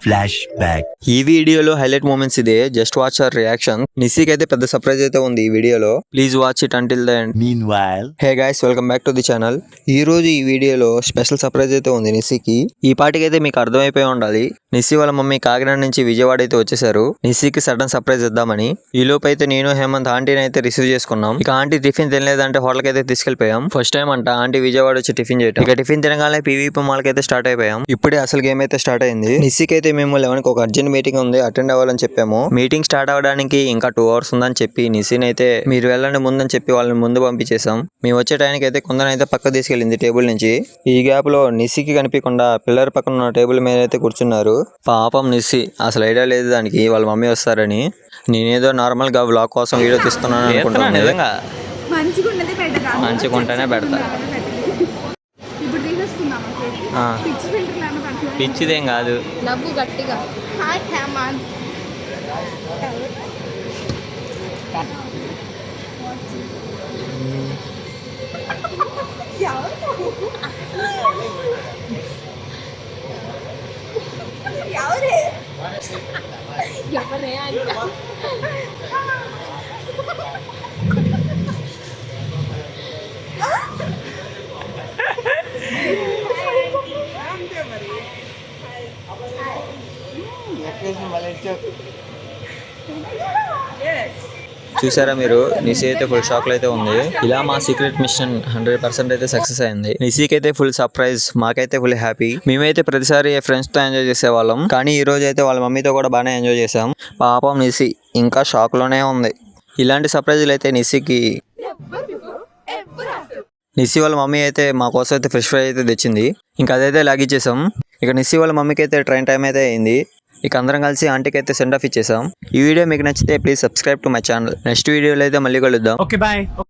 Flash back. ఈ వీడియోలో highlight moments ఇదే. Just watch our reaction. నిస్సీకి అయితే పెద్ద సర్ప్రైజ్ అయితే ఉంది ఈ వీడియోలో. Please watch it until the end. Meanwhile, hey guys, welcome back to the channel. ఈ రోజు ఈ వీడియోలో స్పెషల్ సర్ప్రైజ్ అయితే ఉంది నిస్సీకి. ఈ పాటికి అయితే మీకు అర్థమైపోయి ఉండాలి. నిస్సీ వాళ్ళ మమ్మీ కాకినాడ నుంచి విజయవాడ అయితే వచ్చేసారు నిస్సీకి సడన్ సర్ప్రైజ్ ఇద్దామని. ఈ లోపు అయితే నేను హేమంత్ ఆంటీని అయితే రిసీవ్ చేసుకున్నాం. ఇక ఆంటీ టిఫిన్ తినలేదంటే హోటల్కి అయితే తీసుకెళ్లిపోయాం. ఫస్ట్ టైం అంట ఆంటీ విజయవాడ వచ్చి టిఫిన్ చేయటం. ఇక టిఫిన్ తినగానే పీవీపీ మాల్కి అయితే స్టార్ట్ అయిపోయాం. ఇప్పుడే అసలు గేమ్ అయితే స్టార్ట్ అయింది. నిస్సీకి అయితే మేము 11కి ఒక అర్జెంట్ మీటింగ్ ఉంది, అటెండ్ అవ్వాలని చెప్పాము. మీటింగ్ స్టార్ట్ అవ్వడానికి ఇంకా 2 hours ఉందని చెప్పి నిస్సీని అయితే మీరు వెళ్ళండి ముందని చెప్పి వాళ్ళని ముందు పంపించేసాం. మేము వచ్చే టైంకి అయితే కొందరు అయితే పక్క తీసుకెళ్ళింది టేబుల్ నుంచి. ఈ గ్యాప్ లో నిస్సీకి కనిపించకుండా పిల్లర్ పక్కన ఉన్న టేబుల్ మీద అయితే కూర్చున్నారు. పాపం నిస్సీ అసలు ఐడియా లేదు దానికి వాళ్ళ మమ్మీ వస్తారని. నేనేదో నార్మల్ గా వ్లాగ్ కోసం వీడియో తీస్తున్నాను అనుకుంటున్నాను. నిజంగా మంచిగా ఉంటేనే పెడతా. పిచ్చిదేం కాదు. నవ్వు గట్టిగా. హాయ్ హేమంత్. ఎవరే అంట. చూసారా మీరు, నిస్సీ అయితే ఫుల్ షాక్ లో అయితే ఉంది. ఇలా మా సీక్రెట్ మిషన్ 100% అయితే సక్సెస్ అయింది. నిస్సీకి అయితే ఫుల్ సర్ప్రైజ్, మాకైతే ఫుల్ హ్యాపీ. మేమైతే ప్రతిసారి ఫ్రెండ్స్ తో ఎంజాయ్ చేసేవాళ్ళం, కానీ ఈ రోజు అయితే వాళ్ళ మమ్మీతో కూడా బాగానే ఎంజాయ్ చేసాం. పాపం నిస్సీ ఇంకా షాక్ లోనే ఉంది. ఇలాంటి సర్ప్రైజులు అయితే నిస్సీ వాళ్ళ మమ్మీ అయితే మా కోసం అయితే ఫ్రెష్ ఫ్రై అయితే తెచ్చింది. ఇంకా అదైతే లాగిచ్చేసాం. ఇక నిస్సీ వాళ్ళ మమ్మీకి అయితే ట్రైన్ టైం అయితే అయింది. ఇక అందరం కలిసి ఆంటీకి అయితే సెండ్ ఆఫ్ ఇచ్చేసాం. ఈ వీడియో మీకు నచ్చితే please subscribe to my channel. Next వీడియోలో అయితే మళ్ళీ కలుద్దాం. okay, bye.